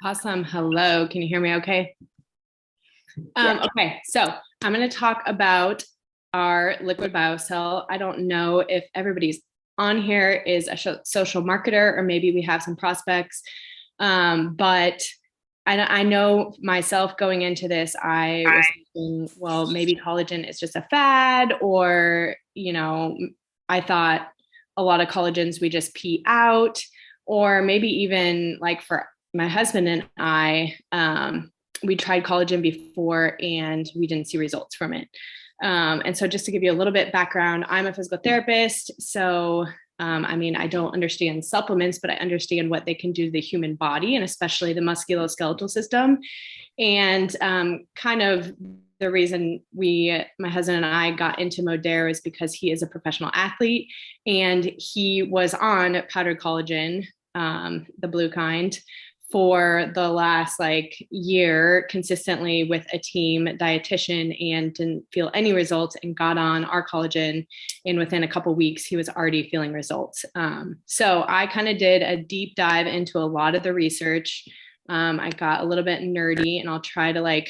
Awesome. Hello. Can you hear me okay? Yeah. Okay, so I'm going to talk about our liquid biocell. I don't know if everybody's on here is a social marketer, or maybe we have some prospects. But I know myself going into this, I was thinking, well, maybe collagen is just a fad, or, I thought a lot of collagens we just pee out, or maybe even like for my husband and I, we tried collagen before and we didn't see results from it. And so just to give you a little bit background, I'm a physical therapist. So, I don't understand supplements, but I understand what they can do to the human body and especially the musculoskeletal system. And kind of the reason my husband and I got into Modere is because he is a professional athlete and he was on powdered collagen, the blue kind, for the last year consistently with a team dietitian and didn't feel any results and got on our collagen. And within a couple of weeks, he was already feeling results. So I kind of did a deep dive into a lot of the research. I got a little bit nerdy and I'll try to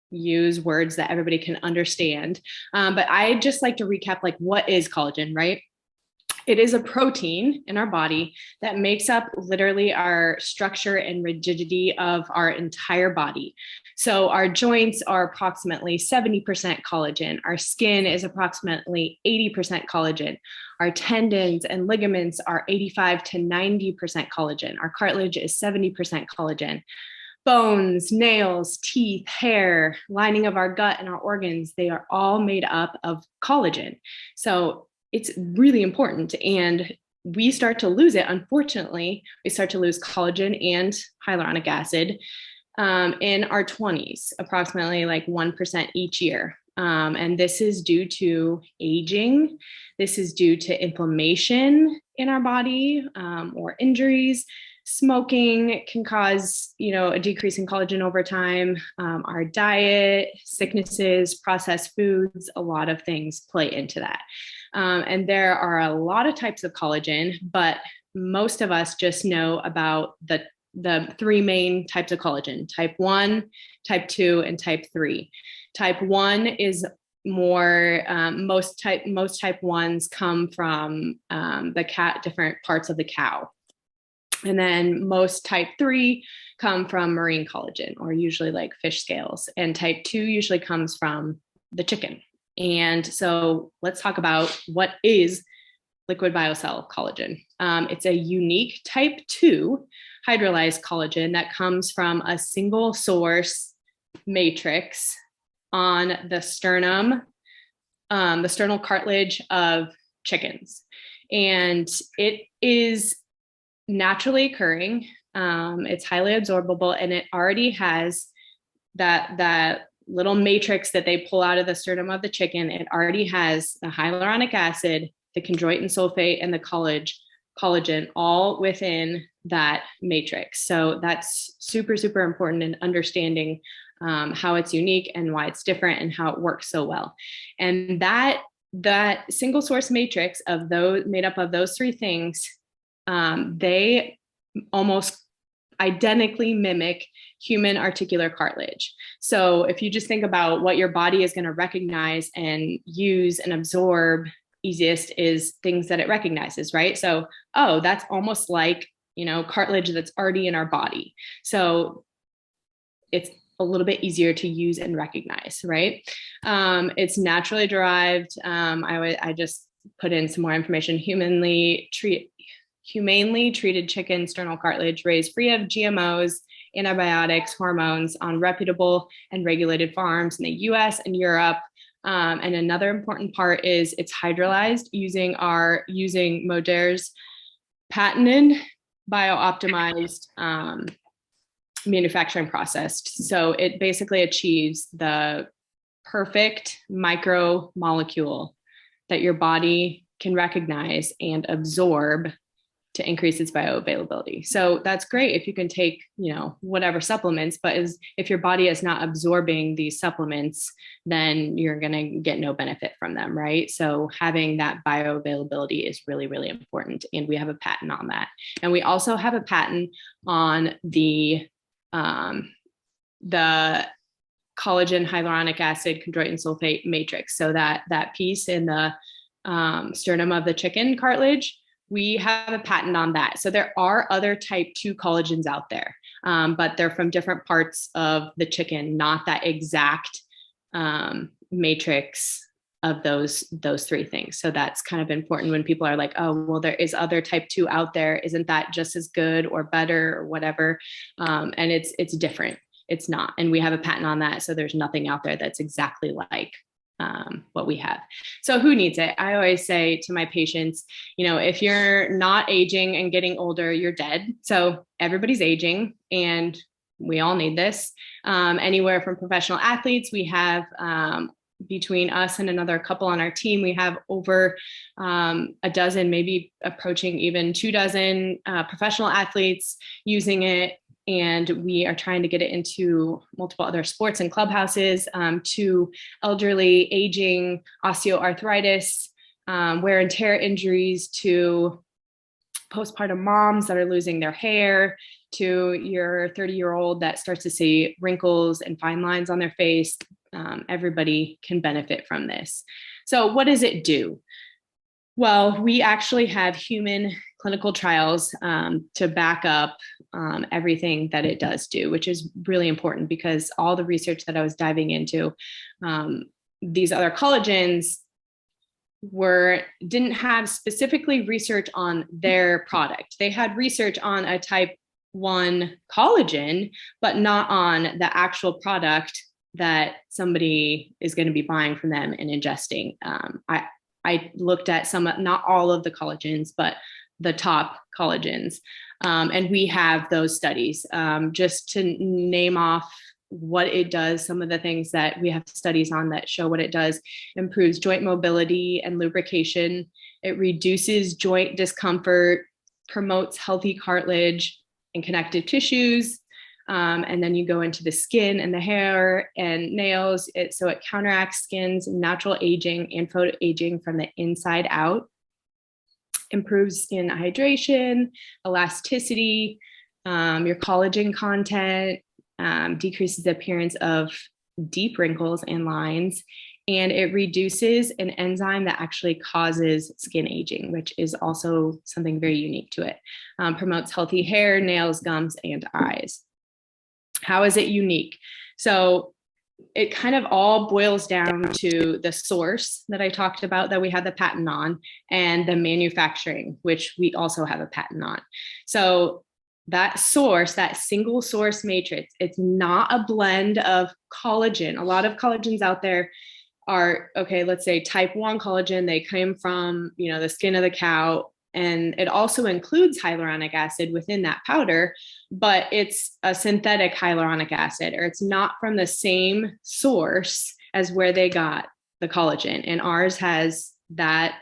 use words that everybody can understand. But I just like to recap what is collagen, right? It is a protein in our body that makes up literally our structure and rigidity of our entire body. So our joints are approximately 70% collagen. Our skin is approximately 80% collagen. Our tendons and ligaments are 85 to 90% collagen. Our cartilage is 70% collagen. Bones, nails, teeth, hair, lining of our gut and our organs, they are all made up of collagen. So it's really important. And we start to lose it. Unfortunately, we start to lose collagen and hyaluronic acid in our 20s, approximately 1% each year. And this is due to aging. This is due to inflammation in our body or injuries. Smoking can cause, a decrease in collagen over time. Our diet, sicknesses, processed foods, a lot of things play into that. And there are a lot of types of collagen, but most of us just know about the three main types of collagen: type 1, type 2, and type 3. Type 1 is more, most type 1s come from different parts of the cow. And then most type 3 come from marine collagen, or usually fish scales. And type 2 usually comes from the chicken. And so let's talk about what is liquid biocell collagen. It's a unique type 2 hydrolyzed collagen that comes from a single source matrix on the sternum, the sternal cartilage of chickens. And it is naturally occurring. It's highly absorbable, and it already has that little matrix that they pull out of the sternum of the chicken. It already has the hyaluronic acid, the chondroitin sulfate, and the collagen all within that matrix. So that's super, super important in understanding how it's unique and why it's different and how it works so well. And that single source matrix of those, made up of those three things, they almost identically mimic human articular cartilage. So if you just think about what your body is going to recognize and use and absorb easiest is things that it recognizes, right? So, oh, that's almost like, cartilage that's already in our body. So it's a little bit easier to use and recognize, right? It's naturally derived. I just put in some more information. Humanely treated chicken sternal cartilage raised free of GMOs, antibiotics, hormones on reputable and regulated farms in the US and Europe. And another important part is it's hydrolyzed using Modere's patented biooptimized manufacturing process. So it basically achieves the perfect micromolecule that your body can recognize and absorb to increase its bioavailability. So that's great if you can take, whatever supplements, but if your body is not absorbing these supplements, then you're going to get no benefit from them, right? So having that bioavailability is really, really important. And we have a patent on that. And we also have a patent on the the collagen hyaluronic acid chondroitin sulfate matrix. So that piece in the sternum of the chicken cartilage, we have a patent on that. So there are other type 2 collagens out there, but they're from different parts of the chicken, not that exact matrix of those 3 things. So that's kind of important when people are like, oh, well, there is other type 2 out there. Isn't that just as good or better or whatever? And it's different. It's not. And we have a patent on that. So there's nothing out there that's exactly like what we have. So who needs it? I always say to my patients, if you're not aging and getting older, you're dead. So everybody's aging and we all need this. Anywhere from professional athletes, we have between us and another couple on our team, we have over a dozen, maybe approaching even 24 professional athletes using it. And we are trying to get it into multiple other sports and clubhouses, to elderly, aging, osteoarthritis, wear and tear injuries, to postpartum moms that are losing their hair, to your 30-year-old that starts to see wrinkles and fine lines on their face. Everybody can benefit from this. So what does it do? Well, we actually have human clinical trials to back up everything that it does do, which is really important because all the research that I was diving into, these other collagens didn't have specifically research on their product. They had research on a type 1 collagen, but not on the actual product that somebody is going to be buying from them and ingesting. I looked at not all of the collagens, but the top collagens. And we have those studies. Just to name off what it does, some of the things that we have studies on that show what it does: improves joint mobility and lubrication. It reduces joint discomfort, promotes healthy cartilage and connective tissues. And then you go into the skin and the hair and nails. So it counteracts skin's natural aging and photoaging from the inside out. Improves skin hydration, elasticity, your collagen content, decreases the appearance of deep wrinkles and lines, and it reduces an enzyme that actually causes skin aging, which is also something very unique to it. Promotes healthy hair, nails, gums, and eyes. How is it unique? So it kind of all boils down to the source that I talked about that we had the patent on, and the manufacturing, which we also have a patent on. So that source, that single source matrix, it's not a blend of collagen. A lot of collagens out there are, okay, let's say type 1 collagen, they came from, the skin of the cow. And it also includes hyaluronic acid within that powder, but it's a synthetic hyaluronic acid, or it's not from the same source as where they got the collagen. And ours has that,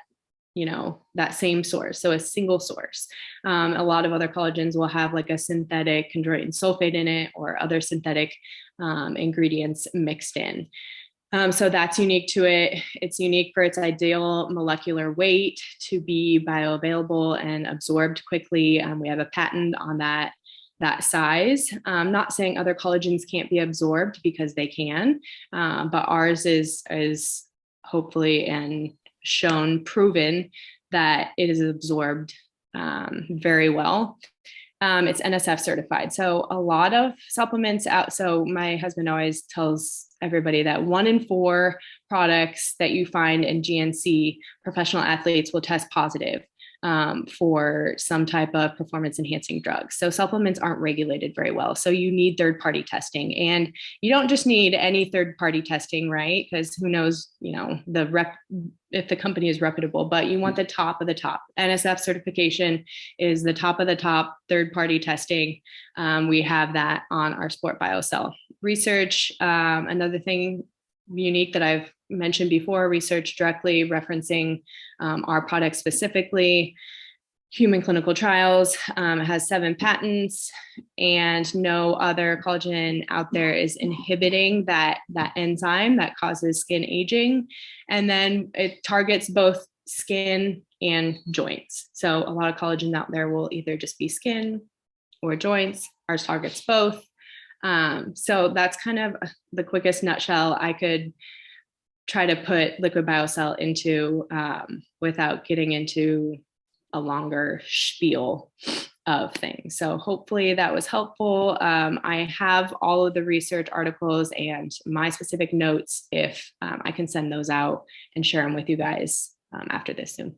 that same source. So a single source. A lot of other collagens will have like a synthetic chondroitin sulfate in it, or other synthetic ingredients mixed in. So that's unique to it. It's unique for its ideal molecular weight to be bioavailable and absorbed quickly. We have a patent on that size. I'm not saying other collagens can't be absorbed, because they can, but ours is hopefully and proven that it is absorbed very well. It's NSF certified. So a lot of supplements out. So my husband always tells everybody that 1 in 4 products that you find in GNC, professional athletes will test positive for some type of performance enhancing drugs. So supplements aren't regulated very well. So you need third-party testing, and you don't just need any third-party testing, right? Because who knows, if the company is reputable, but you want the top of the top. NSF certification is the top of the top third-party testing. We have that on our Sport BioCell research. Another thing unique that I've mentioned before, research directly referencing our product specifically, human clinical trials, has 7 patents, and no other collagen out there is inhibiting that enzyme that causes skin aging. And then it targets both skin and joints. So a lot of collagen out there will either just be skin or joints. Ours targets both. So that's kind of the quickest nutshell I could try to put liquid biocell into, without getting into a longer spiel of things. So hopefully that was helpful. I have all of the research articles and my specific notes if I can send those out and share them with you guys after this soon.